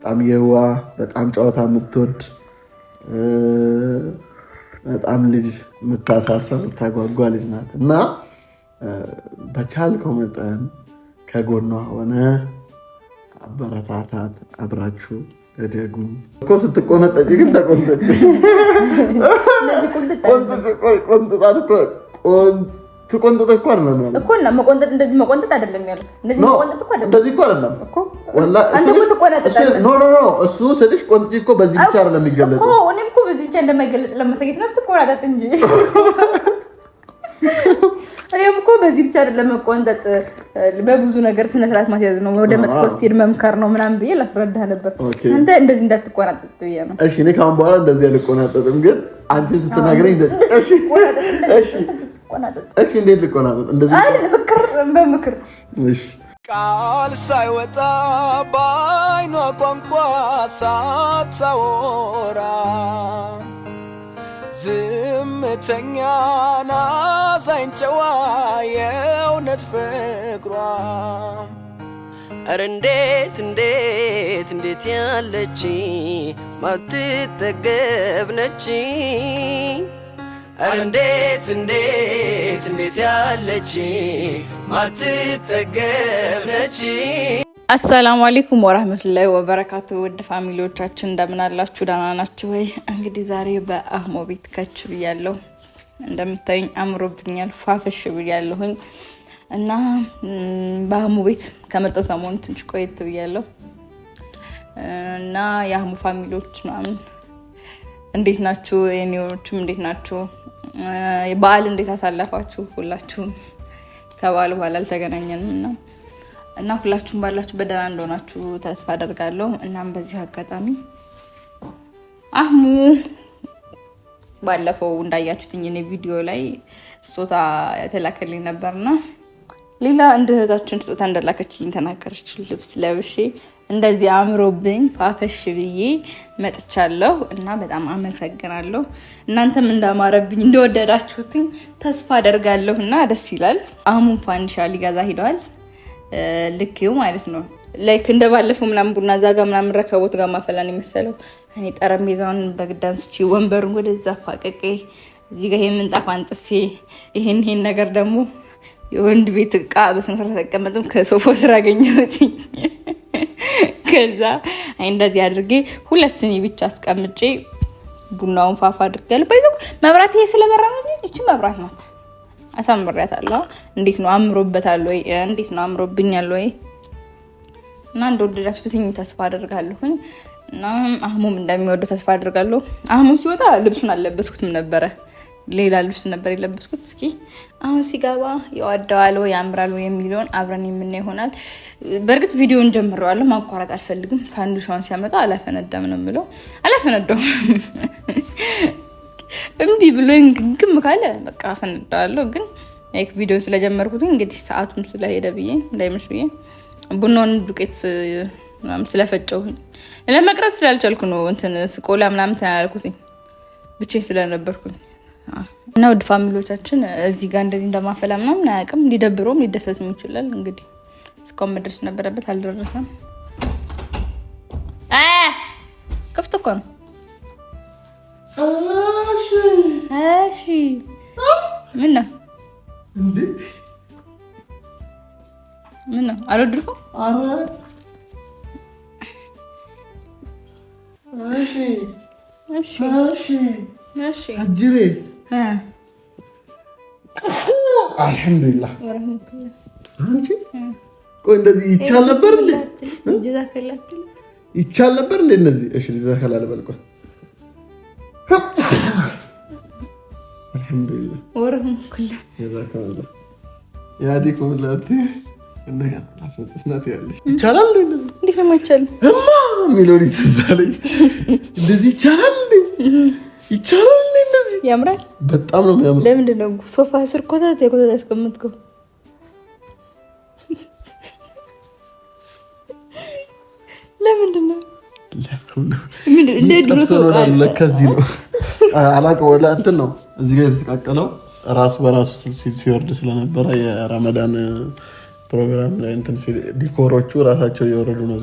በጣም የዋ በጣም ጨዋታ የምትወድ በጣም ልጅ የምታሳሳ የምታጓጓ ልጅ ናት እና በቻልከው መጠን ከጎኗ ሆነ አበረታታት። አብራችሁ እደጉ እኮ ስትቆነጠጭ ግን ተቆንጠጭ ቆንጥጣት እኮ ትቆንጥጥ እኮ አይደለም ያለው እኮ እና መቆንጠጥ እንደዚህ መቆንጠጥ አይደለም ያለው እንደዚህ መቆንጠጥ እኮ አይደለም እንደዚህ እኮ አይደለም እኮ ወላሂ አንተ እኮ ትቆነጥጥ ኖ እሱ ስልሽ ቆንጥጭ እኮ በዚህ ብቻ አይደለም የሚገለጸው እኮ እኔም እኮ በዚህ ብቻ እንደማይገለጽ ለማሳየት ነው ትቆነጥጥ እንጂ እኔም እኮ በዚህ ብቻ አይደለም መቆንጠጥ በብዙ ነገር ስነ ስርዓት ማስያዝ ነው ወደ መጥፎ ስቴድ መምከር ነው ምናምን ብዬ ላስረዳህ ነበር አንተ እንደዚህ እንዳትቆነጥጥ ብዬ ነው እሺ እኔ ካሁን በኋላ እንደዚህ አልቆነጥጥም ግን አንቺም ስትናገረኝ እሺ እንዴት ልቆናጠጥ እንደዚህ በምክር እሺ ቃል ሳይወጣ ባይኗ ቋንቋ ሳታወራ ዝምተኛ ናዛኝ ጨዋ የእውነት ፍቅሯ ኧረ እንዴት ያለች ማትጠገብ ነች እንዴት ያለች ማትጠገብ ነች። አሰላሙ አለይኩም ወራህመቱላሂ ወበረካቱ። ውድ ፋሚሊዎቻችን እንደምን አላችሁ? ደህና ናችሁ ወይ? እንግዲህ ዛሬ በአህሙ ቤት ከች ብያለሁ። እንደምታዩኝ አምሮብኛል፣ ፋፈሽ ብያለሁኝ እና በአህሙ ቤት ከመጣሁ ሰሞኑን ትንሽ ቆየት ብያለሁ እና የአህሙ ፋሚሊዎች ምናምን እንዴት ናችሁ? የኔዎችም እንዴት ናችሁ? በዓል እንዴት አሳለፋችሁ? ሁላችሁም ከበዓል በኋላ አልተገናኘንም እና ሁላችሁም ባላችሁ በደህና እንደሆናችሁ ተስፋ አደርጋለሁ። እናም በዚህ አጋጣሚ አህሙ ባለፈው እንዳያችሁትኝ እኔ ቪዲዮ ላይ ስጦታ የተላከልኝ ነበርና ሌላ እንደ እህታችን ስጦታ እንደላከችልኝ ተናገረች። ልብስ ለብሼ እንደዚህ አምሮብኝ ፋፈሽ ብዬ መጥቻለሁ እና በጣም አመሰግናለሁ። እናንተም እንዳማረብኝ እንደወደዳችሁትኝ ተስፋ አደርጋለሁ እና ደስ ይላል። አህሙን ፋንዲሻ ሊገዛ ሄደዋል። ልክው ማለት ነው ላይክ እንደባለፈው ምናምን ቡና ዛጋ ምናምን ረከቦት ጋር ማፈላን የመሰለው እኔ ጠረጴዛውን በግዳን ስጪ ወንበሩን ወደዛ ፋቀቄ እዚህ ጋር ምንጣፍ አንጥፌ ይሄን ነገር ደግሞ የወንድ ቤት ዕቃ በስነ ስርዓት ተቀመጥም ከሶፋው ስራ አገኘሁት። ከዛ እንደዚህ አድርጌ ሁለት ስኒ ብቻ አስቀምጬ ቡናውን ፋፋ አድርጌያለሁ። ባይዘው መብራት ይሄ ስለበራ ነው እንጂ መብራት ናት። አሳምሬያታለሁ። እንዴት ነው አምሮበታል ወይ? እንዴት ነው አምሮብኛል ወይ? እና እንደወደዳችሁትኝ ተስፋ አደርጋለሁኝ እና አህሙም እንደሚወደው ተስፋ አደርጋለሁ። አህሙ ሲወጣ ልብሱን አልለበስኩትም ነበረ፣ ሌላ ልብስ ነበር የለበስኩት። እስኪ አሁን ሲገባ ይወደዋል ወይ ያምራል ወይ የሚለውን አብረን የምናየው ይሆናል። በእርግጥ ቪዲዮውን ጀምሬዋለሁ፣ ማቋረጥ አልፈልግም። ፋንዲሻውን ሲያመጣ አላፈነዳም ነው የምለው። አላፈነዳውም እምቢ ብሎኝ ግም ካለ በቃ አፈነዳዋለሁ። ግን ላይክ ቪዲዮውን ስለጀመርኩት እንግዲህ ሰዓቱም ስለሄደ ብዬ እንዳይመሽ ብዬ ቡናውን ዱቄት ምናምን ስለፈጨው ለመቅረጽ ስላልቻልኩ ነው እንትን ስቆላ ምናምን ተናልኩትኝ ብቻዬን ስለነበርኩኝ እና ውድ ፋሚሊዎቻችን እዚህ ጋር እንደዚህ እንደማፈላ ምናምን አያውቅም። ሊደብረውም ሊደሰትም ይችላል። እንግዲህ እስካሁን መድረስ ነበረበት አልደረሰም። ክፍት እኮ ነው። እሺ ምን ነው እንዴ? ምን ነው አልወድኩም? አረ እሺ አጅሬ አልሐምዱሊላህ። አንቺ ቆይ እንደዚህ ይቻል ነበር እንዴ? ይቻል ነበር እንዴ እንደዚህ? እሺ ዘከላለ በልቆ አልሐምዱሊላህ ወረህም ኩላ ያዛከላህ ያዲኩም ለአንተ እንደኛ አሰጥስናት ያለሽ ይቻላል እንዴ? እንዴት ነው የማይቻል? እማ ሚሎዲ ተዛለኝ እንደዚህ ይቻላል እንዴ? ይቻላል እንዴ? እንደዚህ ያምራል። በጣም ነው የሚያምር። ለምንድን ነው ሶፋ ስር ኮተት ያስቀምጥከው? ለምንድን ነው እንደ ድሮ ሰው ለከዚህ ነው አላውቅም። ወላ እንትን ነው እዚህ ጋር የተሰቃቀለው ራሱ በራሱ ሲወርድ ስለነበረ የረመዳን ፕሮግራም ላይ እንትን ዲኮሮቹ ራሳቸው እየወረዱ ነው።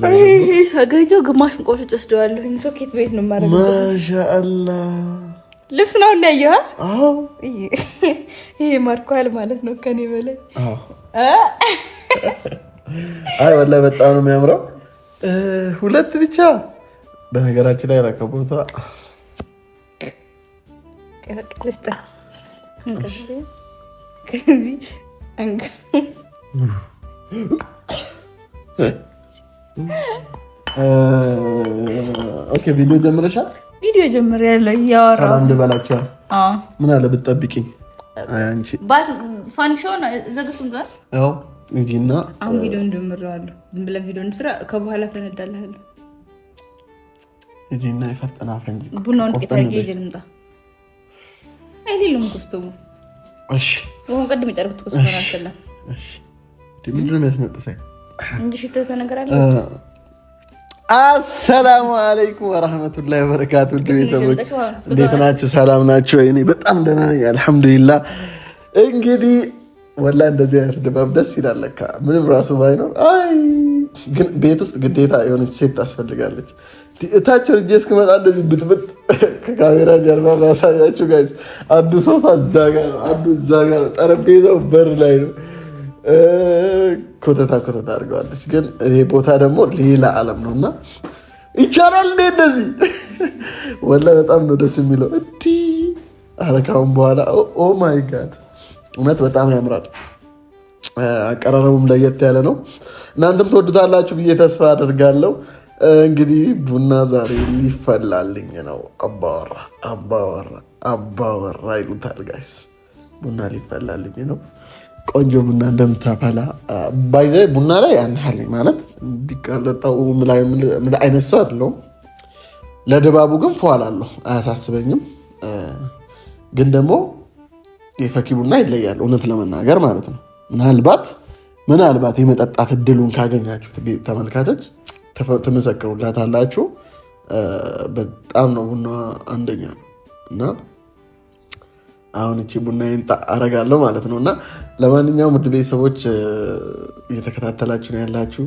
አገኘው ግማሽ ቆርጬ ወስደዋለሁ። ሶኬት ቤት ነው ማለት ነው። ማሻአላህ ልብስ ነው እንዳየህ? አዎ ይሄ ማርኳል ማለት ነው ከኔ በላይ። አይ ወላሂ በጣም ነው የሚያምረው። ሁለት ብቻ በነገራችን ላይ ረከቦታ ልስጣ ከዚህ አንጋ ኦኬ ቪዲዮ ጀምረሻል? ቪዲዮ ጀምሬያለሁ። እያወራሁ ሰላም ልበላቸው። ምን አለ ብትጠብቂኝ። አንቺ ፋንክሽን ዘግቱም ጋር ያው እንጂና አሁን ቪዲዮ ጀምሬያለሁ። ዝም ብለን ቪዲዮ እንስራ፣ ከበኋላ ፈነዳልሃለሁ። እንጂና ይፈጠና ፈንጂ ቡናውን ጥቂት ይልምጣ አይደለም ኮስቶሙ። እሺ ወን ቀድም ይጠርኩት ኮስቶሙ አሰላ። እሺ ምንድን ነው የሚያስነጥሰኝ? እንዴ ሽቶ ተነገራለ። አሰላሙ አለይኩም ወራህመቱላሂ ወበረካቱ። ቤተሰቦች እንዴት ናችሁ? ሰላም ናችሁ? እኔ በጣም ደህና ነኝ አልሐምዱሊላህ። እንግዲህ ወላሂ እንደዚህ አይነት ድባብ ደስ ይላል። ለካ ምንም ራሱ ባይኖር አይ ግን ቤት ውስጥ ግዴታ የሆነች ሴት ታስፈልጋለች። እታቸው ልጅ እስክመጣ እንደዚህ ብጥብጥ ከካሜራ ጀርባ ማሳያችሁ ጋይስ። አንዱ ሶፋ እዛ ጋር ነው፣ አንዱ እዛ ጋር ነው፣ ጠረጴዛው በር ላይ ነው። ኮተታ አድርገዋለች። ግን ይሄ ቦታ ደግሞ ሌላ ዓለም ነው እና ይቻላል እንዴ እንደዚህ ወላሂ በጣም ነው ደስ የሚለው። እንዲህ አረካውን በኋላ ኦ ማይ ጋድ እውነት በጣም ያምራል። አቀራረቡም ለየት ያለ ነው። እናንተም ትወዱታላችሁ ብዬ ተስፋ አደርጋለሁ። እንግዲህ ቡና ዛሬ ሊፈላልኝ ነው። አባወራ ይሉታል ጋይስ። ቡና ሊፈላልኝ ነው። ቆንጆ ቡና እንደምታፈላ ባይዘ ቡና ላይ ያንሃል ማለት እንዲቀለጣው ምን አይነት ሰው አይደለሁም። ለድባቡ ግን ፏላለሁ፣ አያሳስበኝም። ግን ደግሞ የፈኪ ቡና ይለያል እውነት ለመናገር ማለት ነው። ምናልባት የመጠጣት እድሉን ካገኛችሁት ተመልካቾች ትመሰክሩላታላችሁ። በጣም ነው ቡና አንደኛ እና አሁን እቺ ቡናዬን አረጋለሁ ማለት ነው። እና ለማንኛውም ውድ ቤተሰቦች እየተከታተላችሁ ነው ያላችሁ፣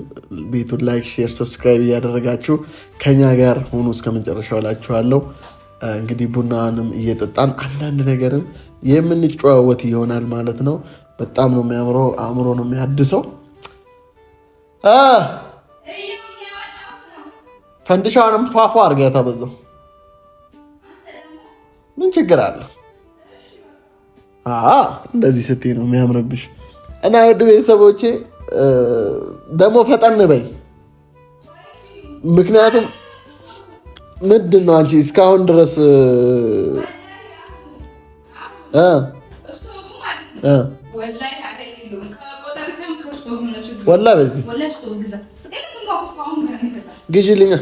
ቤቱን ላይክ፣ ሼር፣ ሰብስክራይብ እያደረጋችሁ ከኛ ጋር ሆኑ እስከ መጨረሻው እላችኋለሁ። እንግዲህ ቡናንም እየጠጣን አንዳንድ ነገርን የምንጨዋወት ይሆናል ማለት ነው። በጣም ነው የሚያምረው፣ አእምሮ ነው የሚያድሰው። ፈንድሻውንም ፏፏ አድርጋ ታበዛው ምን ችግር አለ? እንደዚህ ስትይ ነው የሚያምርብሽ። እና ውድ ቤተሰቦቼ ደግሞ ፈጠን በይ፣ ምክንያቱም ምንድን ነው አንቺ እስካሁን ድረስ ወላሂ በዚህ ግዢልኛ።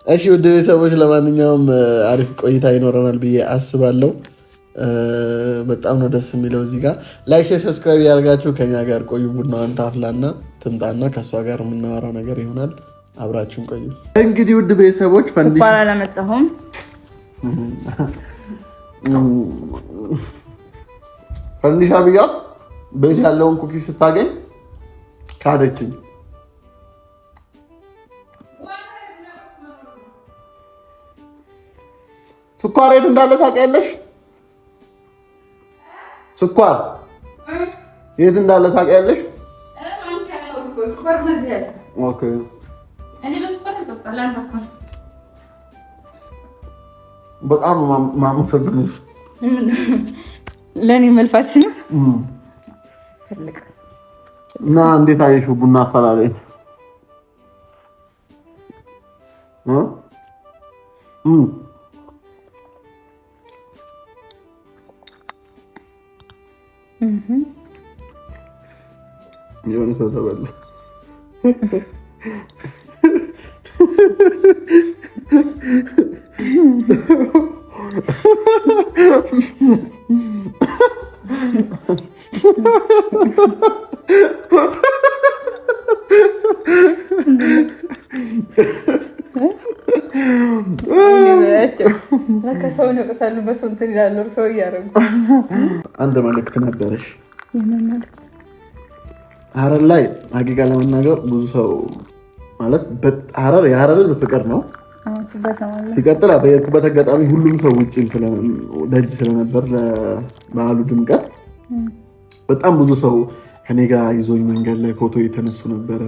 እሺ ውድ ቤተሰቦች ለማንኛውም አሪፍ ቆይታ ይኖረናል ብዬ አስባለሁ። በጣም ነው ደስ የሚለው። እዚህ ጋር ላይክ፣ ሰብስክራይብ ያደርጋችሁ ከኛ ጋር ቆዩ። ቡናዋን ታፍላና ትምጣና ከእሷ ጋር የምናወራው ነገር ይሆናል። አብራችሁን ቆዩ። እንግዲህ ውድ ቤተሰቦች ስኳር አላመጣሁም። ፈንዲሻ ብያት ቤት ያለውን ኩኪስ ስታገኝ ካደችኝ። ስኳር የት እንዳለ ታውቂያለሽ? ስኳር የት እንዳለ ታውቂያለሽ? ኦኬ በጣም ማመሰግንሽ። ለእኔ መልፋት ነው። እና እንዴት አየሽው ቡና አፈላለኝ? የሆነ ሰው ተበላ። ከሰው ነቅሳሉ በሰው እንትን ይላሉ። ሰው እያደረጉ አንድ መልዕክት ነበረሽ ሀረር ላይ ሀቂቃ ለመናገር ብዙ ሰው ማለት ሀረር የሀረር ህዝብ ፍቅር ነው። ሲቀጥል በየሄድኩበት አጋጣሚ ሁሉም ሰው ውጭም ደጅ ስለነበር ለበዓሉ ድምቀት በጣም ብዙ ሰው ከኔ ጋር ይዞኝ መንገድ ላይ ፎቶ የተነሱ ነበረ።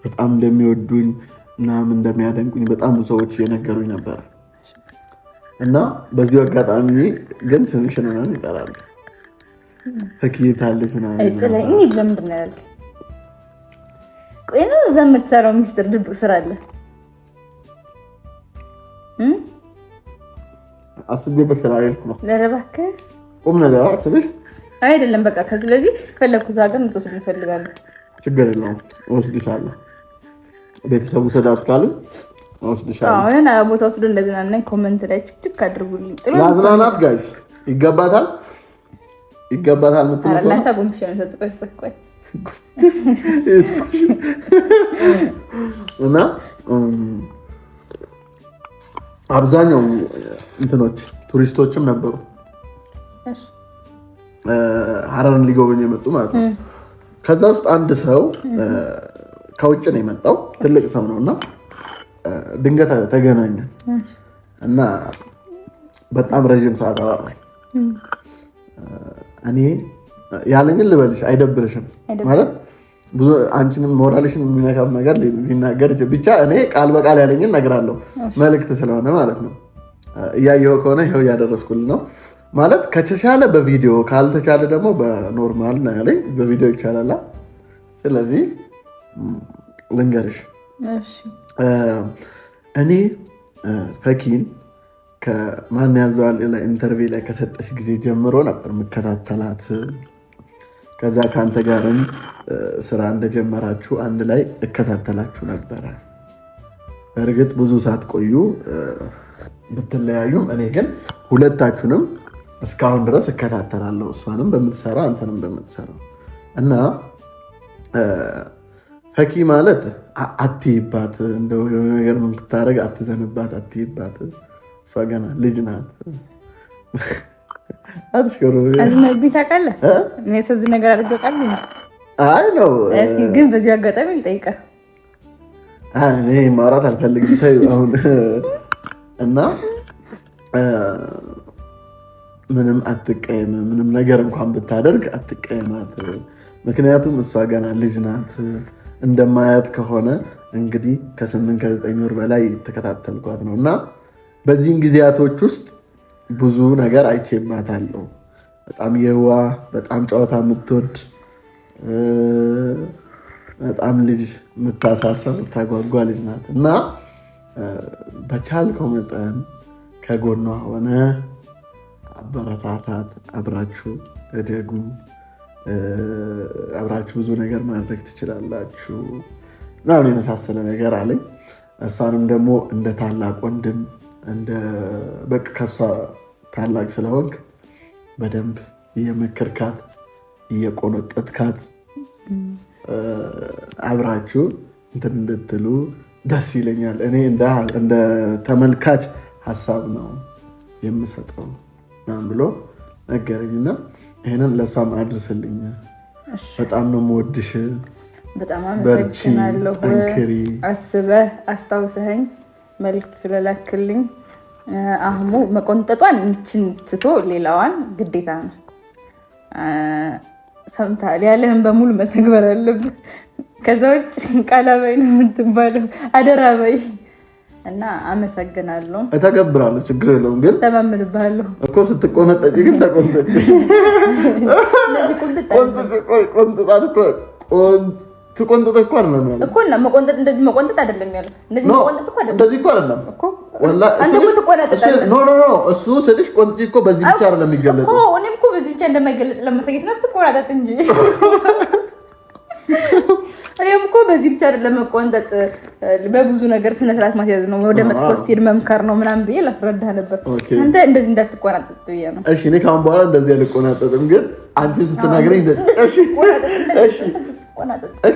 በጣም እንደሚወዱኝ ምናምን እንደሚያደንቁኝ በጣም ብዙ ሰዎች እየነገሩኝ ነበረ እና በዚሁ አጋጣሚ ግን ስምሽን ምናምን ይጠራሉ። ፈኪታለች ምናምን ለምንድን ነው ያልከኝ? ቆይ ነው እዛ የምትሰራው ሚስጥር ድብቅ ስራ አለ አስቤበት ስላልኩ ነው። ኧረ እባክህ ቁም ነገር አትልሽ አይደለም። በቃ ከዚህ ፈለኩት ሀገር ልትወስድ እፈልጋለሁ። ችግር የለውም እወስድሻለሁ። ቤተሰቡ ሰዳት ካሉ እወስድሻለሁ። አሁን ቦታ ወስዶ እንደዝናናኝ ኮመንት ላይ ችክ አድርጉልኝ። ለአዝናናት ጋይስ ይገባታል የምትሉ ላንተ ጎንብሻ ነው ሰጥ ቆይ እና አብዛኛው እንትኖች ቱሪስቶችም ነበሩ ሀረርን ሊጎበኙ የመጡ ማለት ነው። ከዛ ውስጥ አንድ ሰው ከውጭ ነው የመጣው፣ ትልቅ ሰው ነው እና ድንገት ተገናኘን እና በጣም ረዥም ሰዓት አወራኝ። እኔ ያለኝን ልበልሽ አይደብርሽም ማለት ብዙ አንቺንም ሞራልሽን የሚነካም ነገር ሊናገር ብቻ እኔ ቃል በቃል ያለኝን እነግራለሁ፣ መልእክት ስለሆነ ማለት ነው። እያየኸው ከሆነ ይኸው እያደረስኩልህ ነው ማለት ከተቻለ በቪዲዮ ካልተቻለ ደግሞ በኖርማል ነው ያለኝ። በቪዲዮ ይቻላል። ስለዚህ ልንገርሽ እኔ ፈኪን ከማን ያዘዋል ኢንተርቪው ላይ ከሰጠሽ ጊዜ ጀምሮ ነበር የምከታተላት። ከዛ ከአንተ ጋርም ስራ እንደጀመራችሁ አንድ ላይ እከታተላችሁ ነበረ። በእርግጥ ብዙ ሳትቆዩ ብትለያዩም እኔ ግን ሁለታችሁንም እስካሁን ድረስ እከታተላለሁ። እሷንም በምትሰራ አንተንም በምትሰራው እና ፈኪ ማለት አትይባት፣ እንደው የሆነ ነገር የምታደርግ አትዘንባት፣ አትይባት። እሷ ገና ልጅ ናት። አትሽከሩ አዝነብኝ ታውቃለህ። ስለዚህ ነገር አድርገቃል። አይ ነው እስኪ ግን በዚህ አጋጣሚ ልጠይቀህ። እኔ ማውራት አልፈልግም ተይው አሁን እና ምንም አትቀየም። ምንም ነገር እንኳን ብታደርግ አትቀየማት። ምክንያቱም እሷ ገና ልጅ ናት። እንደማያት ከሆነ እንግዲህ ከ8-9 ወር በላይ ተከታተልኳት ነው እና በዚህን ጊዜያቶች ውስጥ ብዙ ነገር አይቼባታለሁ። በጣም የዋህ፣ በጣም ጨዋታ የምትወድ፣ በጣም ልጅ የምታሳሳ የምታጓጓ ልጅ ናት እና በቻልከው መጠን ከጎኗ ሆነ አበረታታት። አብራችሁ እደጉ፣ አብራችሁ ብዙ ነገር ማድረግ ትችላላችሁ ምናምን የመሳሰለ ነገር አለኝ። እሷንም ደግሞ እንደ ታላቅ ወንድም በቃ ከእሷ ታላቅ ስለሆንክ በደንብ እየመከርካት እየቆነጠጥካት አብራችሁ እንትን እንድትሉ ደስ ይለኛል። እኔ እንደ ተመልካች ሀሳብ ነው የምሰጠው ምናምን ብሎ ነገረኝና ይሄንን ለእሷም አድርስልኝ። በጣም ነው የምወድሽ። በጣም አመሰግናለሁ። አስበህ አስታውሰኸኝ መልዕክት ስለላክልኝ። አህሙ መቆንጠጧን እንችን ትቶ ሌላዋን ግዴታ ነው። ሰምተሃል? ያለህን በሙሉ መተግበር አለብህ። ከዛ ውጭ ቃላ በይ ነው የምትባለው። አደራ በይ እና አመሰግናለሁ። እተገብራለሁ፣ ችግር የለውም። ግን ተማምንብሃለሁ እኮ ስትቆነጠጭ ግን ተቆንጠጭ። ቆንጥጣት እኮ ትቆንጥጥ እኮ አይደለም ያለው እኮ እና መቆንጠጥ እንደዚህ መቆንጠጥ አይደለም ያለው። እንደዚህ መቆንጠጥ እኮ አይደለም፣ እንደዚህ እኮ አይደለም እኮ ወላሂ። አንተ እኮ ትቆነጥጣለህ። ኖ እሱ ስልሽ ቆንጥጪ እኮ በዚህ ብቻ አይደለም የሚገለጸው እኮ። እኔም እኮ በዚህ ብቻ እንደማይገለጽ ለማሳየት ነው። ትቆነጣጥ እንጂ እኔም እኮ በዚህ ብቻ አይደለም መቆንጠጥ፣ በብዙ ነገር ስነ ስርዓት ማስያዝ ነው። ወደ መጥፎ ስትሄድ መምከር ነው ምናምን ብዬ ላስረዳህ ነበር። አንተ እንደዚህ እንዳትቆናጠጥ ብዬ ነው። እሺ እኔ ካሁን በኋላ እንደዚህ አልቆናጠጥም። ግን አንቺም ስትናገረኝ እሺ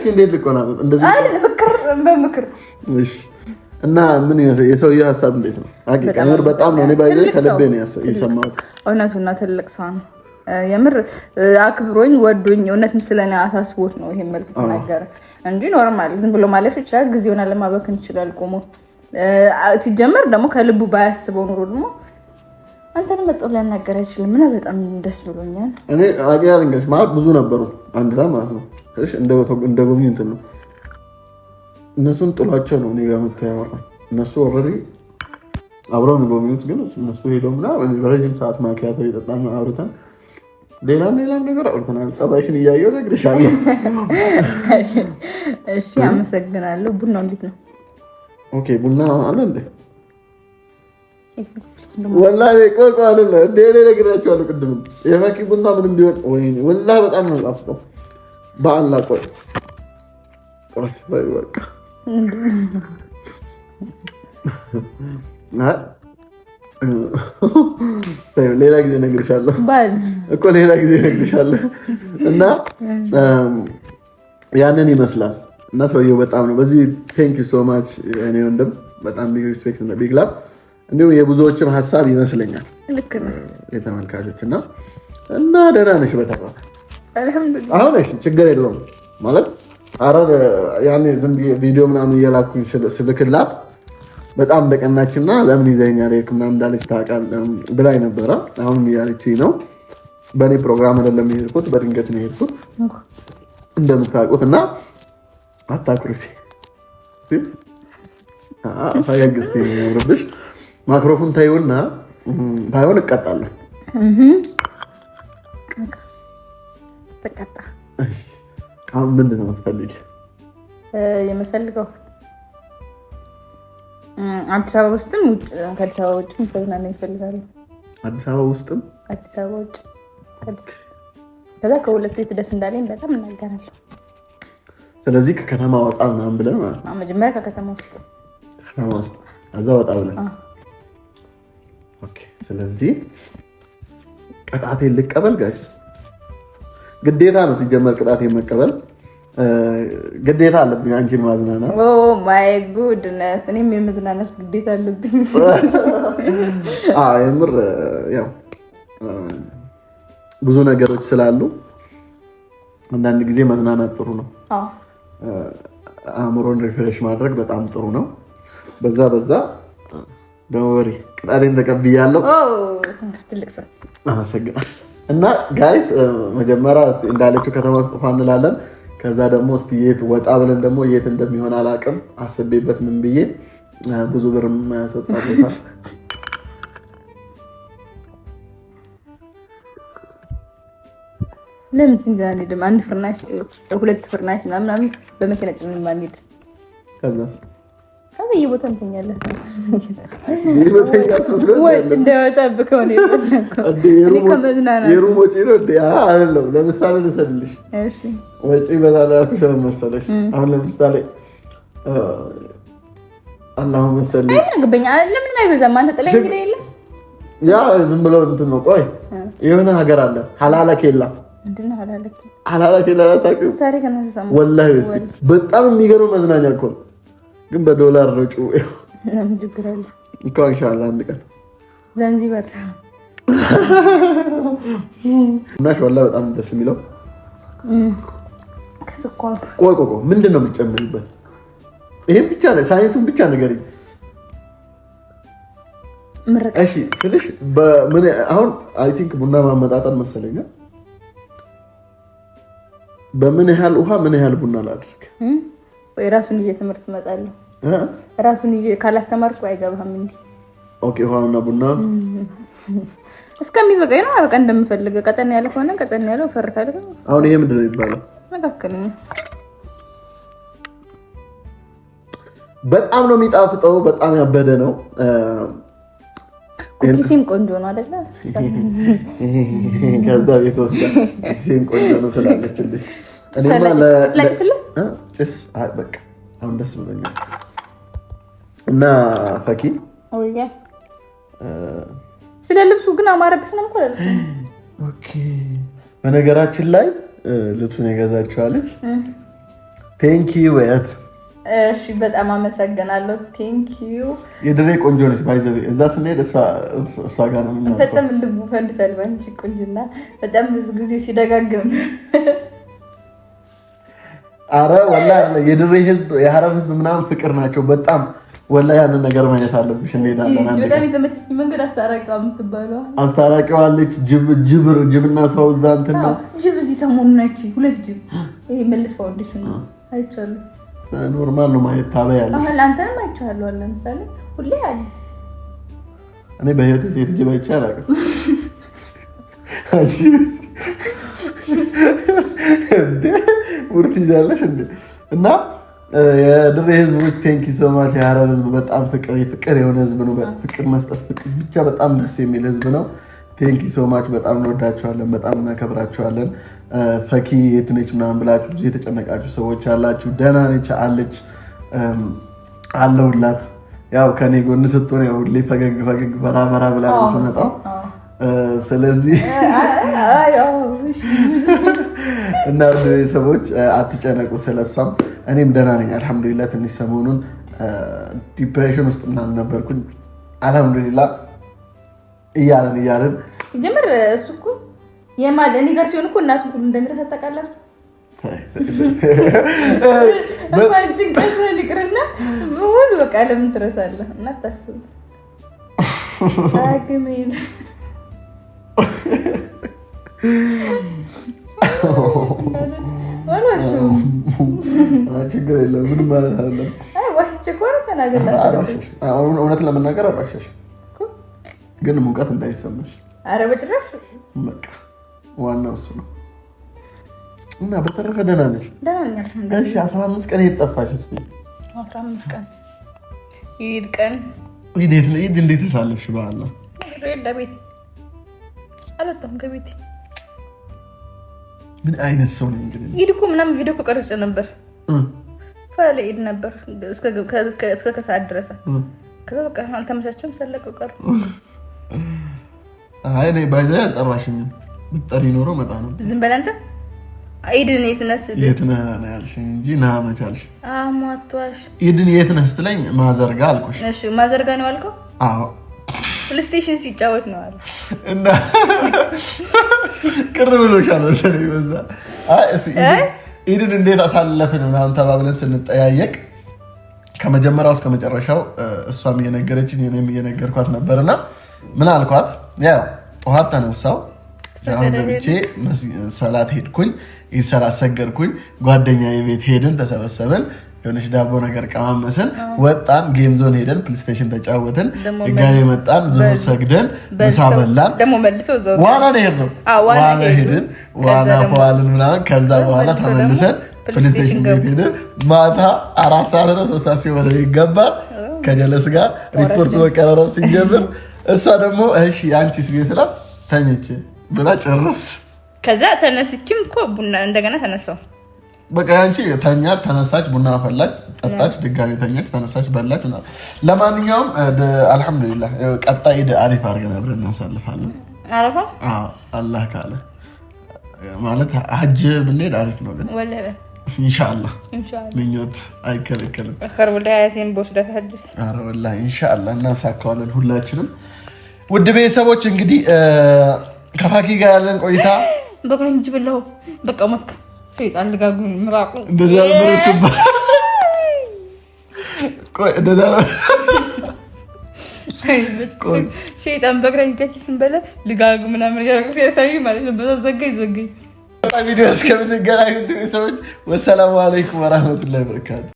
እንዴት ልቆናጠጥ? እንደዚህ በምክር እሺ። እና ምን ይመስል የሰውዬው ሀሳብ እንዴት ነው? አቂቃ በጣም ነው እኔ ባይዘ ከልቤ ነው የሰማሁት። እውነቱና ትልቅ ሰው ነው። የምር አክብሮኝ ወዶኝ እውነትም ስለኔ አሳስቦት ነው ይሄን መልክ ተናገረ እንጂ ኖርማል ዝም ብሎ ማለፍ ይችላል። ጊዜውን አለማበከን ይችላል። ቆሞ ሲጀመር ደግሞ ከልቡ ባያስበው ኑሮ ደግሞ አንተን መጥቶ ሊያናገር አይችልም። እና በጣም ደስ ብሎኛል። እኔ አቂያን እንግዲህ ማለት ብዙ ነበሩ አንድ ላይ ማለት ነው። እሺ እንደ ጎብኝ እንትን ነው እነሱን ጥሏቸው ነው እኔ ጋር መጥተው ያወራኝ። እነሱ ኦልሬዲ አብረው የሚጎብኙት ግን እነሱ ሄደው ምናምን በረጅም ሰዓት ማኪያቶ እየጠጣን አውርተን ሌላም ነገር አውርተናል። ጸባይሽን እያየሁ እነግርሻለሁ። እሺ አመሰግናለሁ። ቡናው እንዴት ነው? ኦኬ ቡና አለ እንዴ? ወላሂ ቆይ አይደለ እንዴ እኔ ነግራቸዋለሁ ቅድም የማኪ ቡና ምንም ቢሆን ወይኔ ወላሂ በጣም ነው ጣፍጠው። በአላ ቆይ በቃ ሌላ ጊዜ እነግርሻለሁ እኮ ሌላ ጊዜ እነግርሻለሁ። እና ያንን ይመስላል። እና ሰውየው በጣም ነው በዚህ ቴንክ ዩ ሶ ማች እኔ ወንድም በጣም ቢግ ሪስፔክት እና ቢግ ላቭ እንዲሁም የብዙዎችም ሀሳብ ይመስለኛል የተመልካቾች እና ደህና ነሽ በተባለ አሁን እሺ ችግር የለውም ማለት አረር ያኔ ዝም ቪዲዮ ምናምን እየላኩኝ ስልክላት በጣም በቀናችና ለምን ይዘኸኝ አልሄድክም ምናምን እንዳለች ታውቃለህ ብላኝ ነበረ። አሁንም እያለችኝ ነው። በእኔ ፕሮግራም አይደለም የሄድኩት በድንገት ነው የሄድኩት እንደምታውቁት እና አታኩርፊ ፈገግስቴ የሚያምርብሽ ማይክሮፎን ታዩና ባይሆን እቀጣለሁ። አሁን ምንድን ነው የምትፈልጊው? የምፈልገው አዲስ አበባ ውስጥም ከአዲስ አበባ ውጭም መዝናኛ ይፈልጋሉ። አዲስ አበባ ውስጥም አዲስ አበባ ውጭ ከዛ ከሁለቱ የት ደስ እንዳለኝ በጣም እናገራለሁ። ስለዚህ ከከተማ ወጣ ምናምን ብለን ማለት ነው። መጀመሪያ ከከተማ ውስጥ እዛ ወጣ ብለን ኦኬ። ስለዚህ ቅጣቴን ልቀበል ጋይስ። ግዴታ ነው ሲጀመር ቅጣቴን መቀበል ግዴታ አለብኝ። አንቺን ማዝናናት ኦ ማይ ጉድነስ እኔም የመዝናናት ግዴታ አለብኝ። የምር ያው ብዙ ነገሮች ስላሉ አንዳንድ ጊዜ መዝናናት ጥሩ ነው። አእምሮን ሪፍሬሽ ማድረግ በጣም ጥሩ ነው። በዛ ደወሪ ቅጣቴን ተቀብያለሁ። ትልቅ ሰው አመሰግናለሁ። እና ጋይስ መጀመሪያ እንዳለችው ከተማ ውስጥ ውሃ እንላለን። ከዛ ደግሞ እስቲ የት ወጣ ብለን ደግሞ የት እንደሚሆን አላውቅም። አስቤበት ምን ብዬ ብዙ ብር የማያስወጣ ቦታ ለምን ትንዛኔ አንሄድም? አንድ ፍርናሽ ሁለት ፍርናሽ ምናምን በመኪና ጭነን ማንሄድ ከዛስ በየቦታ እንተኛለን። እንዳይወጣብህ ከሆነ የሩም ወጪ ነው እንደ አይደለም። ለምሳሌ ልውሰድልሽ ወጪ ይበዛል ያልኩሽ መሰለሽ። አሁን ለምሳሌ አላሁ መሰለኝ ለምን አይበዛም? አንተ ጥለኝ ሄደ የለ ያ ዝም ብለው እንትን ነው። ቆይ የሆነ ሀገር አለ ሀላላኬላ ሀላላኬላ ታውቂው? ወላሂ በጣም የሚገርም መዝናኛ እኮ ነው። ግን በዶላር ነው ጩ እኮ ኢንሻአላህ አንድ ቀን ዛንዚባር እናሽ ወላሂ በጣም ደስ የሚለው ቆይ ምንድን ነው የምትጨምሪበት? ይሄን ብቻ ነው ሳይንሱን ብቻ ንገሪኝ። እሺ ስልሽ በምን አሁን አይ ቲንክ ቡና ማመጣጠን መሰለኝ። በምን ያህል ውሃ ምን ያህል ቡና ላድርግ? ወይ ራሱን ትምህርት እመጣለሁ። ራሱን ካላስተማርኩ አይገባህም እንዴ? ኦኬ ውሃና ቡና እስከሚበቃኝ ነው። በቃ እንደምፈልገው ቀጠን ያለ ከሆነ ቀጠን ያለው ፈርካለ። አሁን ይሄ ምንድን ነው የሚባለው? መካከለኛ። በጣም ነው የሚጣፍጠው። በጣም ያበደ ነው። ኩኪሲም ቆንጆ ነው አይደለ? ከዛ ቤት ወስዳ ኩኪሲም ቆንጆ ነው ትላለችልኝ። እኔማ በቃ አሁን ደስ ብሎኛል። እና ፈኪ ስለ ልብሱ ግን አማረብሽ ነው እኮ ልብሱ። ኦኬ በነገራችን ላይ ልብሱን የገዛችኋለች ቴንኪ ወያት እሺ በጣም አመሰግናለሁ። ቴንክ ዩ። የድሬ ቆንጆ ነች ባይዘው እዛ ስንሄድ እሷ ጋር ነው የምናልፈው። በጣም ልቡ ፈልፈል ባንቺ ቆንጅና በጣም ብዙ ጊዜ ሲደጋግም አረ ወላሂ የድሬ ህዝብ የሐረር ህዝብ ምናምን ፍቅር ናቸው በጣም ወላሂ ያንን ነገር ማየት አለብሽ። እንሄዳለን አንዴ። በጣም የተመቸኝ መንገድ አስታራቂዋ የምትባለው አስታራቂዋ አለች። ጅብና ሰው እዛ እንትን ነው ጅብ እዚህ ሰሞኑን ነች። ሁለት ጅብ ይሄ መልስ ፋውንዴሽን ነው አይቻለሁ። ኖርማል ነው ማየት ታበያለሽ። አሁን አንተንም አይቻለሁ። ለምሳሌ ሁሌ አለ። እኔ በህይወቴ ሴት ጅብ አይቼ አላውቅም። ሙርት ይዛለሽ እንዴ? እና የድሬ ህዝቦች ቴንኪ ሶ ማች። የሐረር ህዝብ በጣም ፍቅር የሆነ ህዝብ ነው። ፍቅር መስጠት ፍቅር ብቻ በጣም ደስ የሚል ህዝብ ነው። ቴንኪ ሶ ማች። በጣም እንወዳቸዋለን፣ በጣም እናከብራቸዋለን። ፈኪ የት ነች ምናምን ብላችሁ ብዙ የተጨነቃችሁ ሰዎች አላችሁ። ደህና ነች አለች አለሁላት። ያው ከኔ ጎን ስትሆን ያው ሁሌ ፈገግ ፈራ ብላ ነው የምትመጣው። ስለዚህ እና ሰዎች አትጨነቁ ስለሷም። እኔም ደህና ነኝ አልሐምዱሊላህ። ትንሽ ሰሞኑን ዲፕሬሽን ውስጥ ምናምን ነበርኩኝ። አልሐምዱሊላህ እያለን ጀምር እሱ እኮ እኔ ጋር ሲሆን እኮ እናቱ ሁሉ እንደሚረሳ ታውቃላችሁ። ጭንቀትን ይቅርና ሁሉ በቃ ለምን ትረሳለህ? እና ታስብ አግሜል ችግር የለም ምንም ማለት አይደለም። እውነት ለመናገር አልዋሸሽ፣ ግን ሙቀት እንዳይሰማሽ። ኧረ በጭራሽ በቃ ዋናው እሱ ነው። እና በተረፈ ደህና ነሽ? እሺ 15 ቀን የጠፋሽ እስቲ 15 ቀን ኢድ ቀን ኢድ እንዴት ተሳለፍሽ? በኋላ ለቤት አልወጣሁም ከቤት። ምን አይነት ሰው ነው እንግዲህ? ኢድ እኮ ምናምን ቪዲዮ እኮ ቀርጬ ነበር። ፈለ ኢድ ነበር እስከ ከሰዓት ድረስ። ከዛ በቃ አልተመቻቸም ሰለቀው ቀር። አይ ነይ ባይዛ አልጠራሽኝም። ብትጠሪ ኖሮ መጣ ነው። ዝም በል አንተ። ኢድን የት ነህ ያልሽኝ እንጂ ና መቻልሽ። አሟቷሽ። ኢድን የት ነህ ስትለኝ ማዘርጋ አልኩሽ። እሺ ማዘርጋ ነው አልከው? አዎ ፕሌይስቴሽን ሲጫወት ነው አለ እና ቅር ብሎሻል መሰለኝ በዛ። እስቲ ኢድን እንዴት አሳለፍን ምናምን ተባብለን ስንጠያየቅ ከመጀመሪያው እስከ መጨረሻው እሷም እየነገረችኝ እኔም እየነገርኳት ነበርና ምን አልኳት? ያው ጠዋት ተነሳው አሁን ገብቼ ሰላት ሄድኩኝ፣ ኢድ ሰላት ሰገድኩኝ፣ ጓደኛዬ ቤት ሄድን፣ ተሰበሰብን፣ የሆነች ዳቦ ነገር ቀማመስን፣ ወጣን፣ ጌም ዞን ሄደን ፕሌይስቴሽን ተጫወትን፣ ድጋሜ መጣን፣ ዙሁር ሰግደን ምሳ በላን፣ ደሞ መልሶ ዋና ነው ሄድነው፣ ዋና ሄድን፣ ዋና ፏልን ምናምን። ከዛ በኋላ ተመልሰን ፕሌይስቴሽን ቤት ሄደን ማታ 4 ሰዓት ነው 3 ሰዓት ሲሆን ይገባል ከጀለስ ጋር ሪፖርት መቀራረብ ሲጀምር እሷ ደግሞ እሺ አንቺስ ቤት ስላት ተኝቼ ብላ ጨርስ። ከዛ ተነስችም እኮ ቡና እንደገና ተነሳው። በቃ አንቺ ተኛች፣ ተነሳች፣ ቡና አፈላች፣ ጠጣች፣ ድጋሜ ተኛች፣ ተነሳች፣ በላች። ለማንኛውም አልሐምዱሊላህ ቀጣይ አሪፍ አድርገን አብረን እናሳልፋለን። አረፋ አላህ ካለ ማለት ሀጅ ብንሄድ አሪፍ ነው። ግን ወላሂ ኢንሻአላህ ምኞት አይከለከልም። አኸር ወላሂ ቦስዳት ሀጅስ አረ ወላሂ ኢንሻአላህ እናሳካዋለን ሁላችንም። ውድ ቤተሰቦች እንግዲህ ከፋኪ ጋር ያለን ቆይታ በቃ እንጂ ብለው በቃ ሞትክ ሰይጣን ልጋጉ ምራቁ እንደዛ ምርጥባ ቆይ እንደዛ ቆይ ሰይጣን በግራኝ ከኪስን በለ ልጋጉ ምናምን ያረቁ ያሳይ ማለት ነው። በዛው ዘጋይ በጣም ቪዲዮ እስከምንገናኝ ውድ ቤተሰቦች ወሰላሙ አለይኩም ወራህመቱላሂ ወበረካቱ።